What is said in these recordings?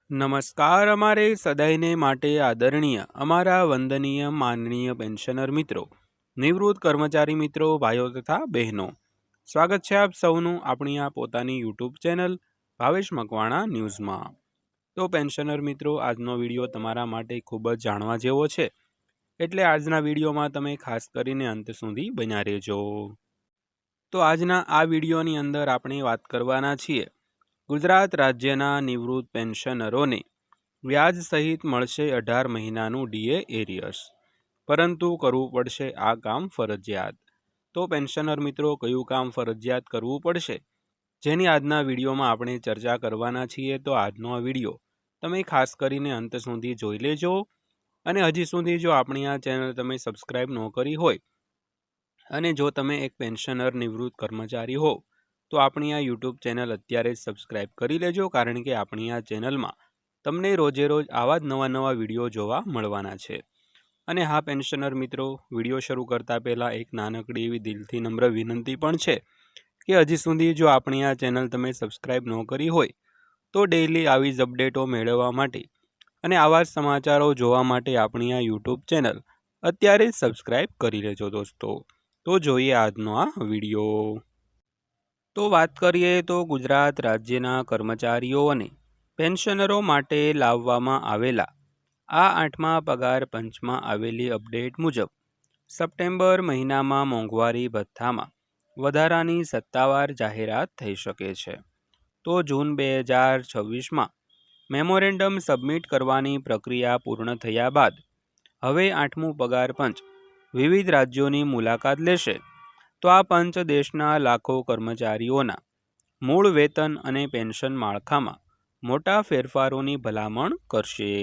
નમસ્કાર અમારે સદાયને માટે આદરણીય અમારા વંદનીય માનનીય પેન્શનર મિત્રો, નિવૃત્ત કર્મચારી મિત્રો, ભાઈઓ તથા બહેનો, સ્વાગત છે આપ સૌનું આપણી આ પોતાની યુટ્યુબ ચેનલ ભાવેશ મકવાણા ન્યૂઝમાં। તો પેન્શનર મિત્રો, આજનો વિડીયો તમારા માટે ખૂબ જ જાણવા જેવો છે, એટલે આજના વિડીયોમાં તમે ખાસ કરીને અંત સુધી બન્યા રહેજો। તો આજના આ વિડીયોની અંદર આપણે વાત કરવાના છીએ ગુજરાત રાજ્યના નિવૃત્ત પેન્શનરોને વ્યાજ સહિત મળશે 18 મહિનાનું ડીએ એરિયર્સ, પરંતુ કરવું પડશે આ કામ ફરજિયાત। તો પેન્શનર મિત્રો, કયું કામ ફરજિયાત કરવું પડશે, જેની આજના વિડીયોમાં આપણે ચર્ચા કરવાના છીએ। તો આજનો આ વિડીયો તમે ખાસ કરીને અંત સુધી જોઈ લેજો, અને હજી સુધી જો આપણી આ ચેનલ તમે સબસ્ક્રાઈબ ન કરી હોય, અને જો તમે એક પેન્શનર નિવૃત્ત કર્મચારી હો, તો આપણી આ યુટ્યુબ ચેનલ અત્યારે જ સબસ્ક્રાઈબ કરી લેજો, કારણ કે આપણી આ ચેનલમાં તમને રોજે રોજ આવા જ નવા વિડીયો જોવા મળવાના છે। અને હા પેન્શનર મિત્રો, વિડીયો શરૂ કરતા પહેલાં એક નાનકડી એવી દિલથી નમ્ર વિનંતી પણ છે કે હજી સુધી જો આપણી આ ચેનલ તમે સબસ્ક્રાઈબ ન કરી હોય, તો ડેઈલી આવી જ અપડેટો મેળવવા માટે અને આવા જ સમાચારો જોવા માટે આપણી આ યુટ્યુબ ચેનલ અત્યારે જ સબસ્ક્રાઈબ કરી લેજો દોસ્તો। તો જોઈએ આજનો આ વિડીયો। તો વાત કરીએ તો ગુજરાત રાજ્યના કર્મચારીઓ અને પેન્શનરો માટે લાવવામાં આવેલા આ 8મા પગાર પંચમાં આવેલી અપડેટ મુજબ સપ્ટેમ્બર મહિનામાં મોંઘવારી ભથ્થામાં વધારાની સત્તાવાર જાહેરાત થઈ શકે છે। તો જૂન 2026માં મેમોરેન્ડમ સબમિટ કરવાની પ્રક્રિયા પૂર્ણ થયા બાદ હવે 8મું પગાર પંચ વિવિધ રાજ્યોની મુલાકાત લેશે। તો આ પંચ દેશના લાખો કર્મચારીઓના મૂળ વેતન અને પેન્શન માળખામાં મોટા ફેરફારોની ભલામણ કરશે।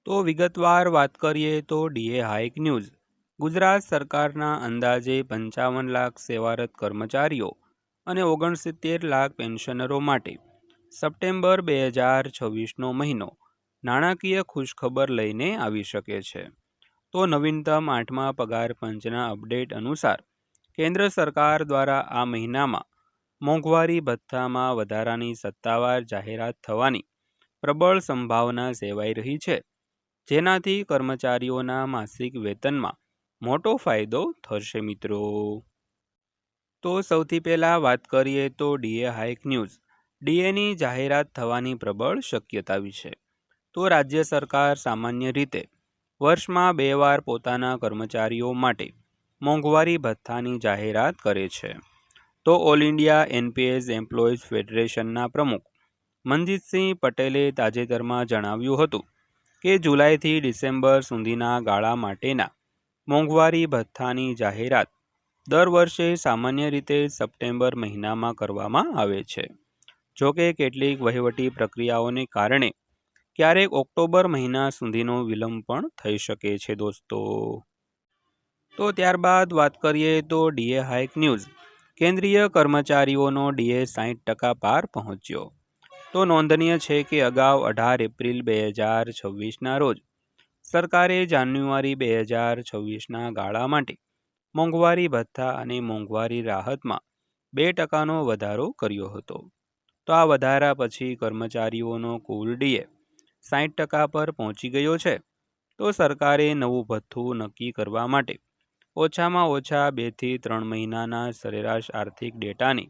તો વિગતવાર વાત કરીએ તો ડીએ હાઇક ન્યૂઝ ગુજરાત સરકારના અંદાજે 55 લાખ સેવારત કર્મચારીઓ અને 69 લાખ પેન્શનરો માટે સપ્ટેમ્બર 2026નો મહિનો નાણાકીય ખુશખબર લઈને આવી શકે છે। તો નવીનતમ 8મા પગાર પંચના અપડેટ અનુસાર કેન્દ્ર સરકાર દ્વારા આ મહિનામાં મોંઘવારી ભથ્થામાં વધારાની સત્તાવાર જાહેરાત થવાની પ્રબળ સંભાવના સેવાઈ રહી છે, જેનાથી કર્મચારીઓના માસિક વેતનમાં મોટો ફાયદો થશે મિત્રો। તો સૌથી પહેલાં વાત કરીએ તો ડીએ હાઇક ન્યૂઝ ડીએની જાહેરાત થવાની પ્રબળ શક્યતા વિશે। તો રાજ્ય સરકાર સામાન્ય રીતે વર્ષમાં 2 વાર પોતાના કર્મચારીઓ માટે મોંઘવારી ભથ્થાની જાહેરાત કરે છે। તો ઓલ ઇન્ડિયા એનપીએસ એમ્પ્લોઈઝ ફેડરેશનના પ્રમુખ મનજીતસિંહ પટેલે તાજેતરમાં જણાવ્યું હતું કે જુલાઈથી ડિસેમ્બર સુધીના ગાળા માટેના મોંઘવારી ભથ્થાની જાહેરાત દર વર્ષે સામાન્ય રીતે સપ્ટેમ્બર મહિનામાં કરવામાં આવે છે। જોકે કેટલીક વહીવટી પ્રક્રિયાઓને કારણે ક્યારેક ઓક્ટોબર મહિના સુધીનો વિલંબ પણ થઈ શકે છે દોસ્તો। તો ત્યારબાદ વાત કરીએ તો ડીએ હાઇક ન્યૂઝ કેન્દ્રીય કર્મચારીઓનો ડીએ 60% પાર પહોંચ્યો। તો નોંધનીય છે કે અગાઉ 18 એપ્રિલ 2026ના રોજ સરકારે જાન્યુઆરી 2026ના ગાળા માટે મોંઘવારી ભથ્થા અને મોંઘવારી રાહતમાં 2%નો વધારો કર્યો હતો। તો આ વધારા પછી કર્મચારીઓનો કુલ ડીએ 60% પર પહોંચી ગયો છે। તો સરકારે નવું ભથ્થું નક્કી કરવા માટે ઓછામાં ઓછા 2 થી 3 મહિનાના સરેરાશ આર્થિક ડેટાની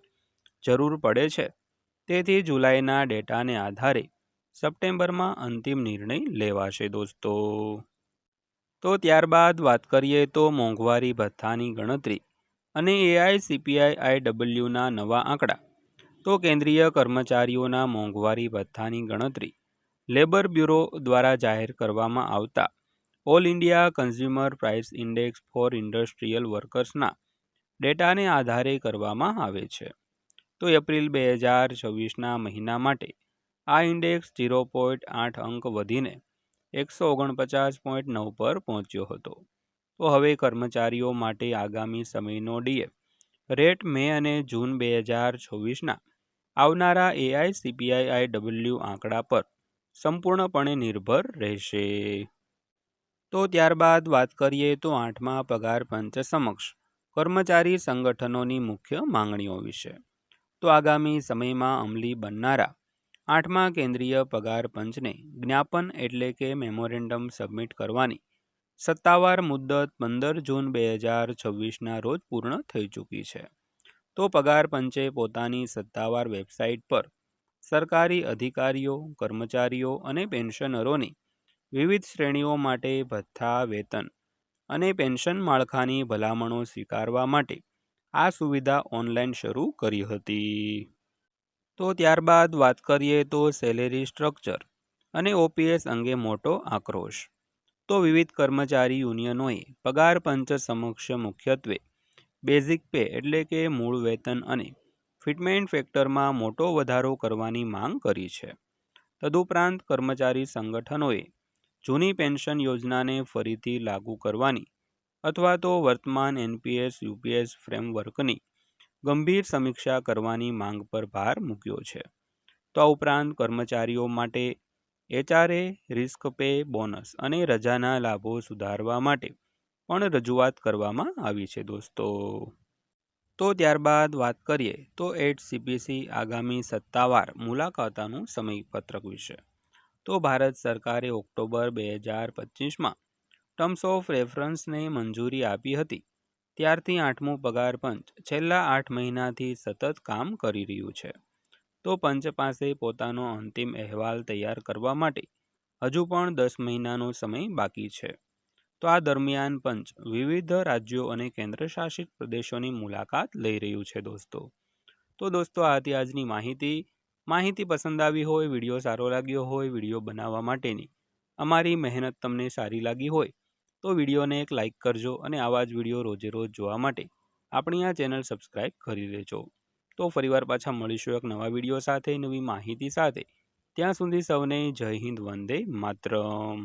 જરૂર પડે છે, તેથી જુલાઈના ડેટાને આધારે સપ્ટેમ્બરમાં અંતિમ નિર્ણય લેવાશે દોસ્તો। તો ત્યારબાદ વાત કરીએ તો મોંઘવારી ભથ્થાની ગણતરી અને એઆઈસીપીઆઈઆઈડબલ્યુના નવા આંકડા। તો કેન્દ્રીય કર્મચારીઓના મોંઘવારી ભથ્થાની ગણતરી લેબર બ્યુરો દ્વારા જાહેર કરવામાં આવતા all India consumer price index for industrial વર્કર્સના ડેટાને આધારે કરવામાં આવે છે। તો એપ્રિલ 2026ના મહિના માટે આ ઇન્ડેક્સ 0.8 અંક વધીને 149.9 પર પહોંચ્યો હતો। તો હવે કર્મચારીઓ માટે આગામી સમયનો ડીએ રેટ મે અને જૂન 2026ના આવનારા એઆઈસીપીઆઈઆઈડબલ્યુ આંકડા પર સંપૂર્ણપણે નિર્ભર રહેશે। તો ત્યારબાદ વાત કરીએ તો 8મા પગાર પંચ સમક્ષ કર્મચારી સંગઠનોની મુખ્ય માંગણીઓ વિશે। તો આગામી સમયમાં અમલી બનનારા 8મા કેન્દ્રીય પગાર પંચને જ્ઞાપન એટલે કે મેમોરેન્ડમ સબમિટ કરવાની સત્તાવાર મુદત 15 જૂન 2026ના રોજ પૂર્ણ થઈ ચૂકી છે. તો પગાર પંચે પોતાની સત્તાવાર વેબસાઇટ પર સરકારી અધિકારીઓ, કર્મચારીઓ અને પેન્શનરોની વિવિધ શ્રેણીઓ માટે ભથ્થા, વેતન અને પેન્શન માળખાની ભલામણો સ્વીકારવા માટે આ સુવિધા ઓનલાઈન શરૂ કરી હતી. તો ત્યારબાદ વાત કરીએ તો સેલેરી સ્ટ્રક્ચર અને ઓપીએસ અંગે મોટો આક્રોશ. તો વિવિધ કર્મચારી યુનિયનોએ પગાર પંચ સમક્ષ મુખ્યત્વે બેઝિક પે એટલે કે મૂળ વેતન અને ફિટમેન્ટ ફેક્ટરમાં મોટો વધારો કરવાની માંગ કરી છે. તદુપરાંત કર્મચારી સંગઠનોએ જૂની પેન્શન યોજનાને ફરીથી લાગુ કરવાની અથવા તો વર્તમાન એનપીએસ યુપીએસ ફ્રેમવર્કની ગંભીર સમીક્ષા કરવાની માંગ પર ભાર મૂક્યો છે. તો આ ઉપરાંત કર્મચારીઓ માટે એચઆરએ, રિસ્ક પે, બોનસ અને રજાના લાભો સુધારવા માટે પણ રજૂઆત કરવામાં આવી છે દોસ્તો. તો ત્યારબાદ વાત કરીએ તો HCPC આગામી સત્તાવાર મુલાકાતનું સમયપત્રક વિશે. તો ભારત સરકારે ઓક્ટોબર 2025માં ટર્મ્સ ઓફ રેફરન્સને મંજૂરી આપી હતી. ત્યારથી 8મું પગાર પંચ છેલ્લા 8 મહિનાથી સતત કામ કરી રહ્યું છે. તો પંચ પાસે પોતાનો અંતિમ અહેવાલ તૈયાર કરવા માટે હજુ પણ 10 મહિનાનો સમય બાકી છે. તો આ દરમિયાન પંચ વિવિધ રાજ્યો અને કેન્દ્રશાસિત પ્રદેશોની મુલાકાત લઈ રહ્યું છે દોસ્તો. તો દોસ્તો આ હતી આજની માહિતી પસંદ આવી હોય, વિડીયો સારો લાગ્યો હોય, વિડીયો બનાવવા માટેની અમારી મહેનત તમને સારી લાગી હોય તો વિડીયોને એક લાઇક કરજો અને આવા જ વિડીયો રોજે રોજ જોવા માટે આપણી આ ચેનલ સબસ્ક્રાઈબ કરી લેજો. તો ફરીવાર પાછા મળીશું એક નવા વિડીયો સાથે, નવી માહિતી સાથે. ત્યાં સુધી સૌને જય હિન્દ, વંદે માતરમ.